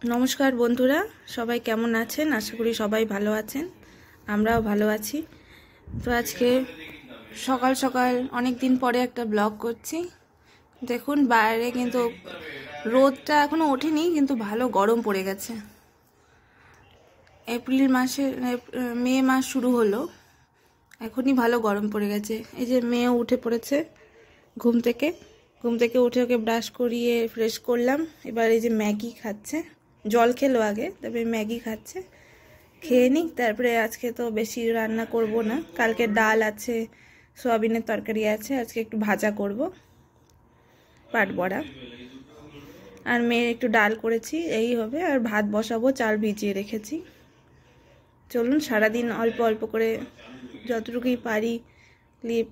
নমস্কার বন্ধুরা, সবাই কেমন আছেন? আশা করি সবাই ভালো আছেন, আমরাও ভালো আছি। তো আজকে সকাল সকাল অনেক দিন পরে একটা ব্লগ করছি। দেখুন বাইরে কিন্তু রোদটা এখনো ওঠেনি, কিন্তু ভালো গরম পড়ে গেছে। মে মাস শুরু হলো, এখনই ভালো গরম পড়ে গেছে। এই যে মেয়েও উঠে পড়েছে ঘুম থেকে উঠে ওকে ব্রাশ করিয়ে ফ্রেশ করলাম। এবার এই যে ম্যাগি খাচ্ছে, জল খেলো আগে, তারপরে ম্যাগি খাচ্ছে। খেয়ে নিক, তারপরে আজকে তো বেশি রান্না করব না, কালকে ডাল আছে, সয়াবিনের তরকারি আছে, আজকে একটু ভাজা করব, পাট বড়া, আর মেয়ের একটু ডাল করেছি, এই হবে। আর ভাত বসাবো, চাল ভিজিয়ে রেখেছি। চলুন সারাদিন অল্প অল্প করে যতটুকুই পারি ক্লিপ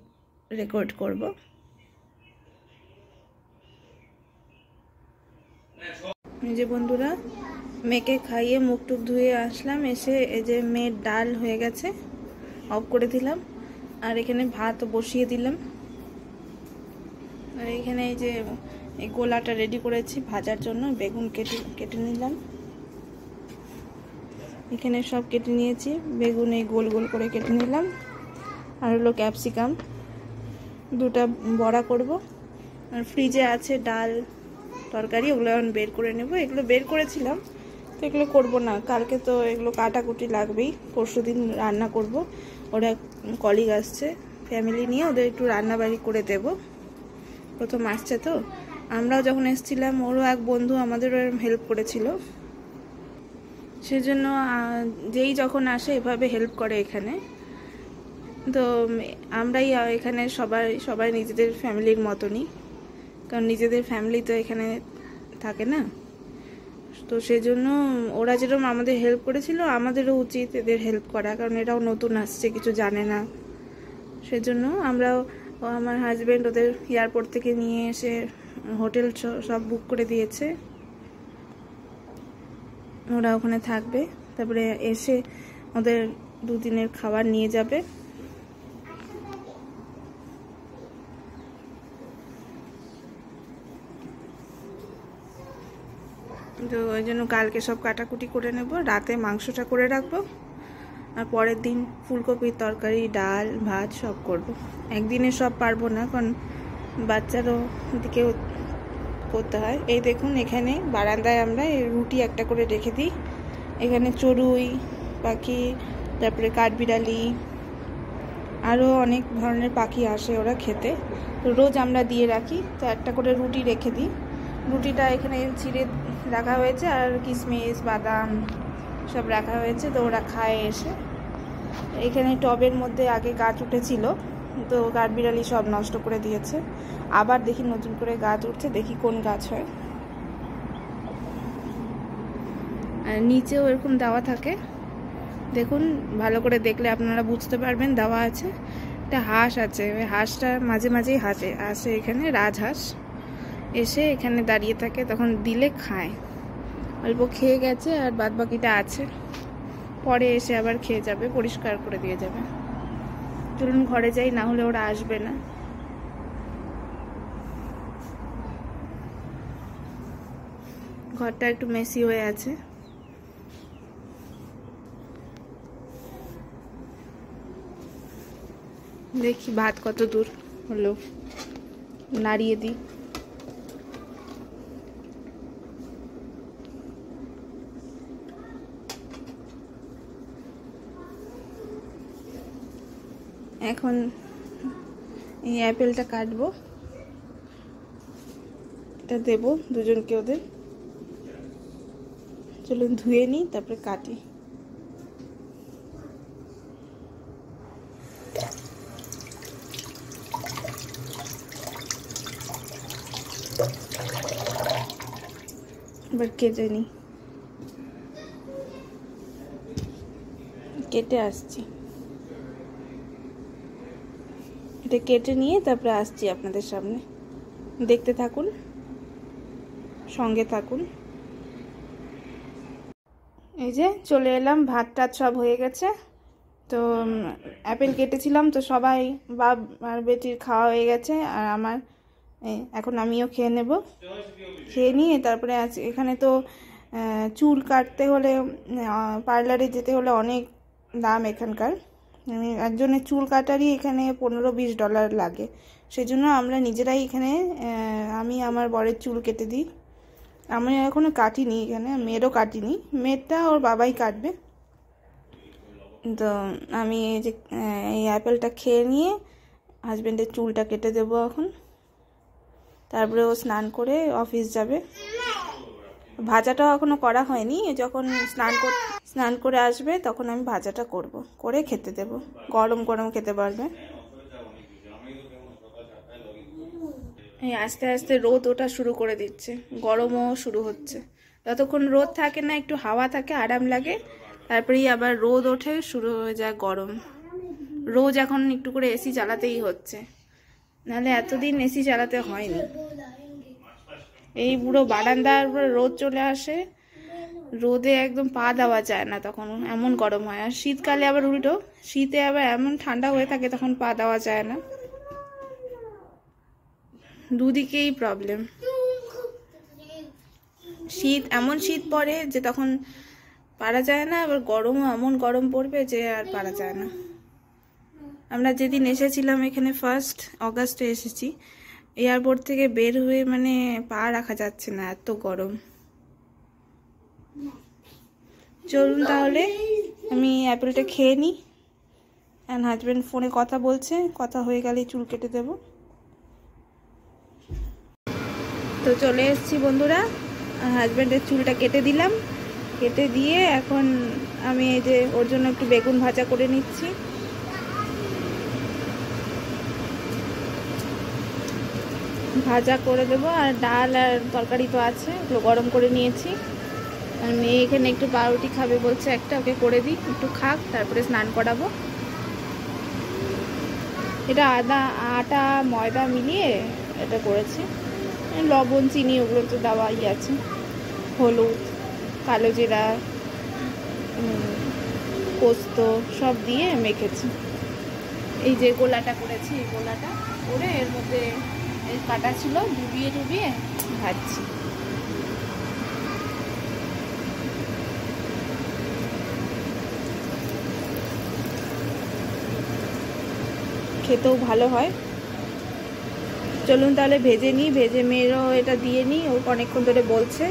রেকর্ড করব। এই যে বন্ধুরা, মেয়েকে খাইয়ে মুখ টুক ধুয়ে আসলাম, এসে এই যে মেয়ের ডাল হয়ে গেছে, অফ করে দিলাম। আর এখানে ভাত বসিয়ে দিলাম। আর এখানে এই যে এই গোলাটা রেডি করেছি ভাজার জন্য, বেগুন কেটে নিলাম। এখানে সব কেটে নিয়েছি, বেগুন এই গোল গোল করে কেটে নিলাম। আর হলো ক্যাপসিকাম, দুটো বড়া করব। আর ফ্রিজে আছে ডাল তরকারি, ওগুলো এখন বের করে নেব। এগুলো বের করেছিলাম, তো এগুলো করবো না, কালকে তো এগুলো কাটাকুটি লাগবেই, পরশুদিন রান্না করব। ওরা কলিগ আসছে ফ্যামিলি নিয়ে, ওদের একটু রান্নাবাড়ি করে দেব। প্রথম আসছে তো, আমরাও যখন এসেছিলাম ওরও এক বন্ধু আমাদেরও হেল্প করেছিল, সেজন্য যেই যখন আসে এভাবে হেল্প করে এখানে। তো আমরাই এখানে সবাই নিজেদের ফ্যামিলির মতনই, কারণ নিজেদের ফ্যামিলি তো এখানে থাকে না। তো সেজন্য ওরা যেরকম আমাদের হেল্প করেছিল, আমাদেরও উচিত এদের হেল্প করা, কারণ এরাও নতুন আসছে, কিছু জানে না। সেজন্য আমরাও, আমার হাজব্যান্ড ওদের এয়ারপোর্ট থেকে নিয়ে এসে হোটেল সব বুক করে দিয়েছে, ওরা ওখানে থাকবে। তারপরে এসে ওদের দুদিনের খাবার নিয়ে যাবে। তো ওই জন্য কালকে সব কাটাকুটি করে নেব, রাতে মাংসটা করে রাখবো, আর পরের দিন ফুলকপির তরকারি, ডাল, ভাত সব করব। একদিনে সব পারবো না, কারণ বাচ্চারও দিকেও করতে হয়। এই দেখুন এখানে বারান্দায় আমরা এই রুটি একটা করে রেখে দিই। এখানে চড়ুই পাখি, তারপরে কাঠবিড়ালি, আরও অনেক ধরনের পাখি আসে ওরা খেতে, রোজ আমরা দিয়ে রাখি। তো একটা করে রুটি রেখে দিই। রুটিটা এখানে ছিঁড়ে রাখা হয়েছে, আর কিশমিশ বাদাম সব রাখা হয়েছে, তো ওরা খায় এসে। এখানে টবের মধ্যে আগে গাছ উঠেছিল, তো কাঠবিড়ালি সব নষ্ট করে দিয়েছে। আবার দেখি নতুন করে গাছ উঠছে, দেখি কোন গাছ হয়। আর নিচেও এরকম দেওয়া থাকে, দেখুন ভালো করে দেখলে আপনারা বুঝতে পারবেন দেওয়া আছে। একটা হাঁস আছে, ওই হাঁসটা মাঝে মাঝেই আসে এখানে, রাজহাঁস এসে এখানে দাঁড়িয়ে থাকে, তখন দিলে খায়। অল্প খেয়ে গেছে, আর বাদ বাকিটা আছে, পরে এসে আবার খেয়ে যাবে, পরিষ্কার করে দিয়ে যাবে। চলুন ঘরে যাই, না হলে ওরা আসবে না। ঘরটা একটু মেসি হয়ে আছে। দেখি ভাত কত দূর হলো, নাড়িয়ে দিই। এখন এই অ্যাপেলটা কাটবো, এটা দেবো দুজনকে ওদের। চলুন ধুয়ে নিই, তারপরে কাটি। এবার কেটে নিই, কেটে আসছি। এটা কেটে নিয়ে তারপরে আসছি আপনাদের সামনে, দেখতে থাকুন, সঙ্গে থাকুন। এই যে চলে এলাম, ভাত টাত সব হয়ে গেছে। তো অ্যাপেল কেটেছিলাম, তো সবাই বাপ আর বেটির খাওয়া হয়ে গেছে, আর আমার এখন আমিও খেয়ে নেব। খেয়ে নিয়ে তারপরে এখানে তো চুল কাটতে হলে পার্লারে যেতে হলে অনেক দাম এখানকার। একজনের চুল কাটারই এখানে $15-20 লাগে। সেজন্য আমরা নিজেরাই এখানে আমি আমার বরের চুল কেটে দিই। আমি এখনও কাটিনি, এখানে মেয়েরও কাটিনি, মেয়েরটা ওর বাবাই কাটবে। তো আমি এই অ্যাপেলটা খেয়ে নিয়ে হাজব্যান্ডের চুলটা কেটে দেবো এখন। তারপরে ও স্নান করে অফিস যাবে। ভাজাটাও এখনও করা হয়নি, যখন স্নান করে আসবে তখন আমি ভাজাটা করে খেতে দেব। গরম গরম খেতে পারবে। এই আস্তে আস্তে রোদ ওঠা শুরু করে দিচ্ছে, গরমও শুরু হচ্ছে। যতক্ষণ রোদ থাকে না, একটু হাওয়া থাকে, আরাম লাগে, তারপরেই আবার রোদ ওঠে, শুরু হয়ে যায় গরম। রোজ এখন একটু করে এসি চালাতেই হচ্ছে, নাহলে এতদিন এসি চালাতে হয়নি। এই পুরো বারান্দার উপরে রোদ চলে আসে, রোদে একদম পা দেওয়া যায় না, তখন এমন গরম হয়। আর শীতকালে আবার উল্টো, শীতে আবার এমন ঠান্ডা হয়ে থাকে, তখন পা দেওয়া যায় না। দুদিকেই প্রবলেম। এমন শীত পড়ে যে তখন পারা যায় না, আবার গরমও এমন গরম পড়বে যে আর পারা যায় না। আমরা যেদিন এসেছিলাম এখানে, 1 অগাস্টে এসেছি, এয়ারপোর্ট থেকে বের হয়ে মানে পা রাখা যাচ্ছে না, এত গরম। চলুন তাহলে আমি অ্যাপেলটা খেয়ে নিই। হাজব্যান্ড ফোনে কথা বলছে, কথা হয়ে গেলেই চুল কেটে দেব। তো চলে এসেছি বন্ধুরা, হাজব্যান্ডের চুলটা কেটে দিলাম। কেটে দিয়ে এখন আমি এই যে ওর জন্য একটু বেগুন ভাজা করে নিচ্ছি। ভাজা করে দেবো, আর ডাল আর তরকারি তো আছে, ওগুলো গরম করে নিয়েছি। আর মেয়ে এখানে একটু পাউরুটি খাবে বলছে, একটা ওকে করে দিই, একটু খাক, তারপরে স্নান করাবো। এটা আটা ময়দা মিলিয়ে এটা করেছি। লবণ চিনি ওগুলো তো দেওয়াই আছে, হলুদ, কালো জিরা, পোস্ত সব দিয়ে মেখেছি। এই যে গোলাটা করেছি, এই গোলাটা করে এর মধ্যে কাটা ছিল, ডুবিয়ে ভাজছি। খেতেও ভালো হয়। চলুন তাহলে ভেজে নিই, ভেজে মেয়েরও এটা দিয়ে নিই, ও অনেকক্ষণ ধরে বলছে।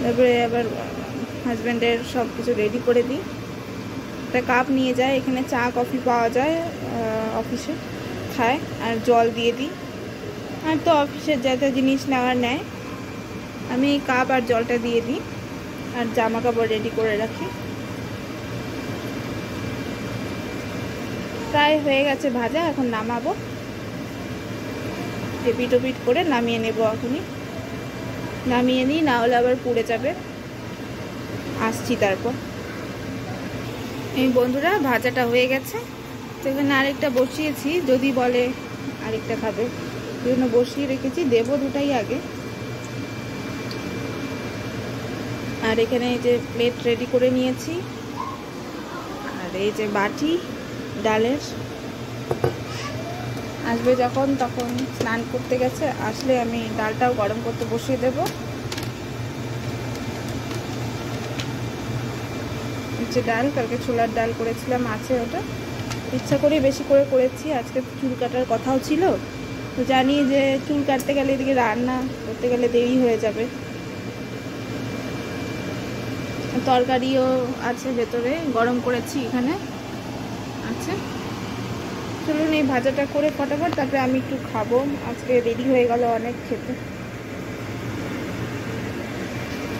তারপরে আবার হাজব্যান্ডের সব কিছু রেডি করে দিই। একটা কাপ নিয়ে যায়, এখানে চা কফি পাওয়া যায়, অফিসে খায়, আর জল দিয়ে দিই। আর তো অফিসের যা যা জিনিস নেওয়ার নেয়, আমি কাপ আর জলটা দিয়ে দিই, আর জামা কাপড় রেডি করে রাখি। প্রায় হয়ে গেছে ভাজা, এখন নামাবো। এপিট ওপিট করে নামিয়ে নেবো এখনই। নামিয়ে নিই, না হলে আবার পুড়ে যাবে। আসছি তারপর। এই বন্ধুরা ভাজাটা হয়ে গেছে, তো এখানে আরেকটা বসিয়েছি, যদি বলে আরেকটা খাবে, ওই জন্য বসিয়ে রেখেছি, দেবো দুটাই আগে। আর এখানে এই যে প্লেট রেডি করে নিয়েছি, আর এই যে বাটি ডালের। আসবে যখন তখন স্নান করতে গেছে, আসলে আমি ডালটাও গরম করতে বসিয়ে দেব। হচ্ছে ডাল, কালকে ছোলার ডাল করেছিলাম, আছে ওটা, ইচ্ছা করে বেশি করে করেছি। আজকে চুল কাটার কথাও ছিল, তো জানি যে চুল কাটতে গেলে এদিকে রান্না করতে গেলে দেরি হয়ে যাবে। তরকারিও আছে ভেতরে, গরম করেছি, এখানে আছে। চলুন এই ভাজাটা করে ফটাফট, তারপরে আমি একটু খাবো। আজকে দেরি হয়ে গেল অনেক খেতে।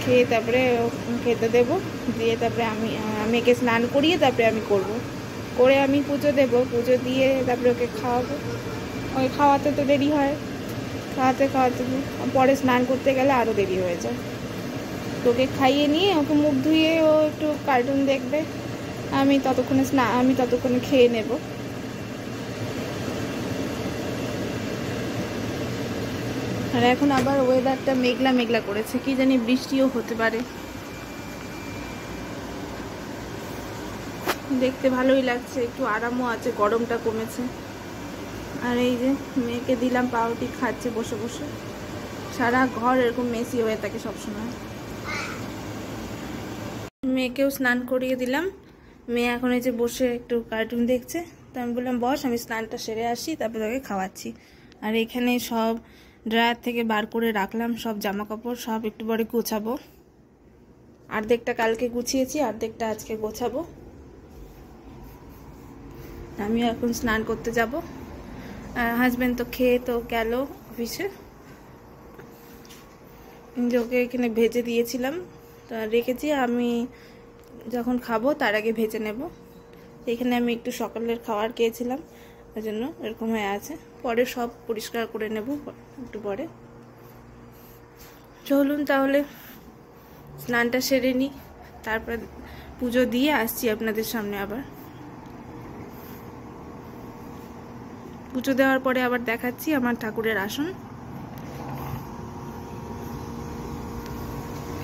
খেয়ে তারপরে খেতে দেবো, দিয়ে তারপরে আমি মেয়েকে স্নান করিয়ে তারপরে আমি করে আমি পুজো দেবো। পুজো দিয়ে তারপরে ওকে খাওয়াবো। ওই খাওয়াতে তো দেরি হয়, খাওয়াতে পরে স্নান করতে গেলে আরও দেরি হয়ে যায়। তোকে খাইয়ে নিয়ে ওকে মুখ ধুয়ে ও একটু কার্টুন দেখবে, আমি ততক্ষণে খেয়ে নেব। আর এখন আবার ওয়েদারটা মেঘলা মেঘলা করেছে, কি জানি বৃষ্টিও হতে পারে। দেখতে ভালোই লাগছে, একটু আরামও আছে, গরমটা কমেছে। আর এই যে মেয়েকে দিলাম পাউরুটি, খাচ্ছে বসে বসে। সারা ঘর এরকম মেসি হয়ে থাকে সবসময়। মেয়েকেও স্নান করিয়ে দিলাম। মেয়ে এখন এই যে বসে একটু কার্টুন দেখছে, তো আমি বললাম বস, আমি স্নানটা সেরে আসি, তারপরে তোকে খাওয়াচ্ছি। আর এখানে সব ড্রায়ার থেকে বার করে রাখলাম, সব জামা কাপড় সব একটু পরে গোছাবো। অর্ধেকটা কালকে গুছিয়েছি, অর্ধেকটা আজকে গোছাবো। আমিও এখন স্নান করতে যাব। হাজব্যান্ড তো খেয়ে তো গেল অফিসে। ওকে এখানে ভেজে দিয়েছিলাম, তা রেখেছি, আমি যখন খাবো তার আগে ভেজে নেব। এখানে আমি একটু সকালের খাবার খেয়েছিলাম, ওই জন্য এরকম হয়ে আছে। পরে সব পরিষ্কার করে নেব একটু পরে। চলুন তাহলে স্নানটা সেরে নিই, তারপর পুজো দিয়ে আসছি আপনাদের সামনে। আবার পুজো দেওয়ার পরে আবার দেখাচ্ছি আমার ঠাকুরের আসন।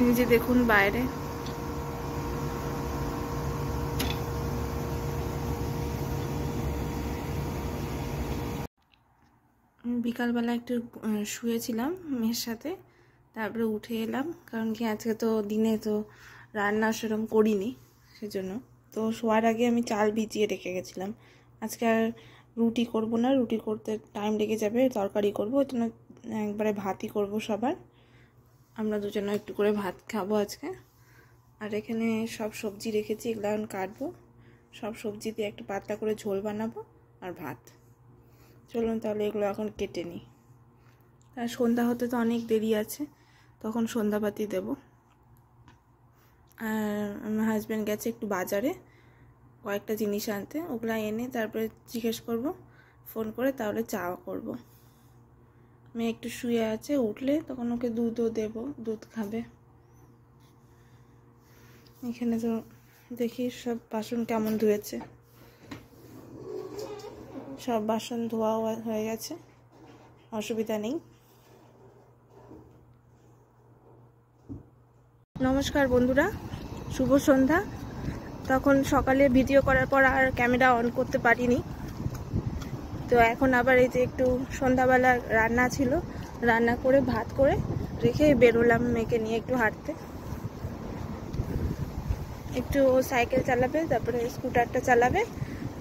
এই যে দেখুন বাইরে বিকালবেলা একটু শুয়েছিলাম মেয়ের সাথে, তারপরে উঠে এলাম, কারণ কি আজকে তো দিনে তো রান্না সেরকম করিনি, সেজন্য। তো শোয়ার আগে আমি চাল ভিজিয়ে রেখে গেছিলাম। আজকে আর রুটি করব না, রুটি করতে টাইম লেগে যাবে, তরকারি করবো, ওই জন্য একবারে ভাতই করব সবার। আমরা দুজনে একটু করে ভাত খাবো আজকে। আর এখানে সব সবজি রেখেছি, এগুলো এখন কাটবো। সব সবজি দিয়ে একটু পাতলা করে ঝোল বানাবো আর ভাত। চলুন তাহলে এগুলো এখন কেটে নিই। আর সন্ধ্যা হতে তো অনেক দেরি আছে, তখন সন্ধ্যাবাতি দেব। আর আমার হাজব্যান্ড গেছে একটু বাজারে কয়েকটা জিনিস আনতে, ওগুলো এনে তারপরে জিজ্ঞেস করব ফোন করে, তাহলে চা করব। মেয়ে একটু শুয়ে আছে, উঠলে তখন ওকে দুধও দেব, দুধ খাবে। এখানে তো দেখি সব বাসন কেমন ধুয়েছে, সব বাসন ধোয়া হয়ে গেছে, অসুবিধা নেই। নমস্কার বন্ধুরা, শুভ সন্ধ্যা। তখন সকালে ভিডিও করার পর আর ক্যামেরা অন করতে পারিনি, তো এখন আবার এই যে একটু সন্ধ্যাবেলা রান্না ছিল, রান্না করে ভাত করে রেখে বেরোলাম মেয়েকে নিয়ে একটু হাঁটতে। একটু সাইকেল চালাবে, তারপরে স্কুটারটা চালাবে,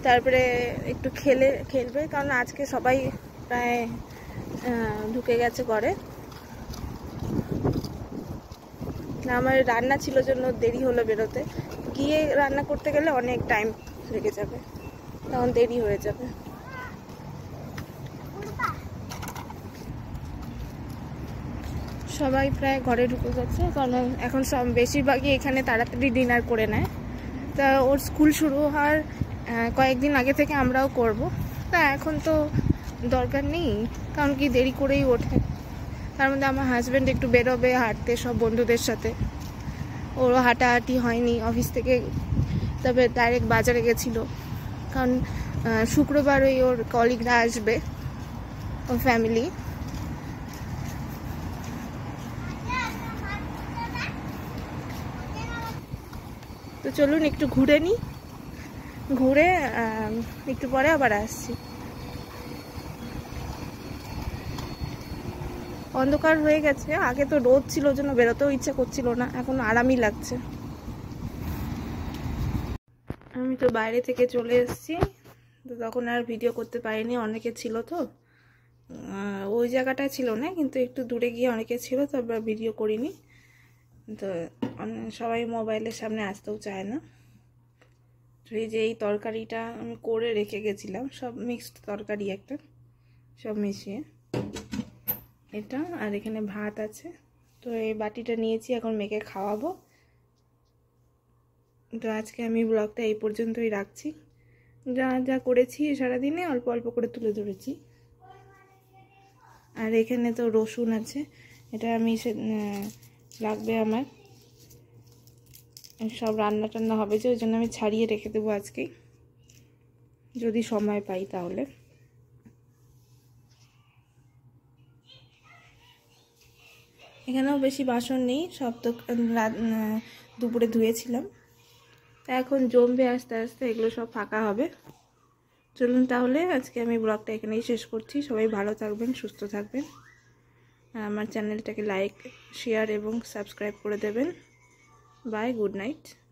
তারপরে একটু খেলবে, কারণ আজকে সবাই প্রায় ঢুকে গেছে ঘরে। আমার রান্না ছিল জন্য দেরি হলো বেরোতে, গিয়ে রান্না করতে গেলে অনেক টাইম লেগে যাবে, তখন দেরি হয়ে যাবে। সবাই প্রায় ঘরে ঢুকে গেছে, কারণ এখন সব বেশিরভাগই এখানে তাড়াতাড়ি ডিনার করে নেয়। তা ওর স্কুল শুরু হওয়ার কয়েকদিন আগে থেকে আমরাও করব, তা এখন তো দরকার নেই, কারণ কি দেরি করেই ওঠে। তার মধ্যে আমার হাজব্যান্ড একটু বেরোবে হাঁটতে সব বন্ধুদের সাথে, ওরও হাঁটাহাঁটি হয়নি অফিস থেকে, তবে ডাইরেক্ট বাজারে গেছিলো, কারণ শুক্রবারই ওর কলিগরা আসবে, ওর ফ্যামিলি। তো চলুন একটু ঘুরে নিই, ঘুরে একটু পরে আবার আসছি। অন্ধকার হয়ে গেছে, আগে তো রোদ ছিল জন্য বেরোতেও ইচ্ছে করছিল না, এখন আরামই লাগছে। আমি তো বাইরে থেকে চলে এসেছি, তো তখন আর ভিডিও করতে পারিনি, অনেকে ছিল তো, ওই জায়গাটায় ছিল না, কিন্তু একটু দূরে গিয়ে অনেকে ছিল, তো আবার ভিডিও করিনি। তো সবাই মোবাইলের সামনে আসতেও চায় না। এই যে এই তরকারিটা আমি করে রেখে গেছিলাম, সব মিক্সড তরকারি একটা, সব মিশিয়ে এটা, আর এখানে ভাত আছে। তো এই বাটিটা নিয়েছি, এখন মেয়েকে খাওয়াবো। তো আজকে আমি ব্লগটা এই পর্যন্তই রাখছি। যা যা করেছি সারাদিনে অল্প অল্প করে তুলে ধরেছি। আর এখানে তো রসুন আছে, এটা আমি লাগবে আমার, সব রান্না টান্না হবে যে, ওই জন্য আমি ছাড়িয়ে রেখে দেবো আজকেই, যদি সময় পাই তাহলে। এখানেও বেশি বাসন নেই, সব তো দুপুরে ধুয়েছিলাম, তা এখন জমবে আস্তে আস্তে, এগুলো সব ফাঁকা হবে। চলুন তাহলে আজকে আমি ব্লগটা এখানেই শেষ করছি। সবাই ভালো থাকবেন, সুস্থ থাকবেন, আমার চ্যানেলটাকে লাইক, শেয়ার এবং সাবস্ক্রাইব করে দেবেন। Bye, good night.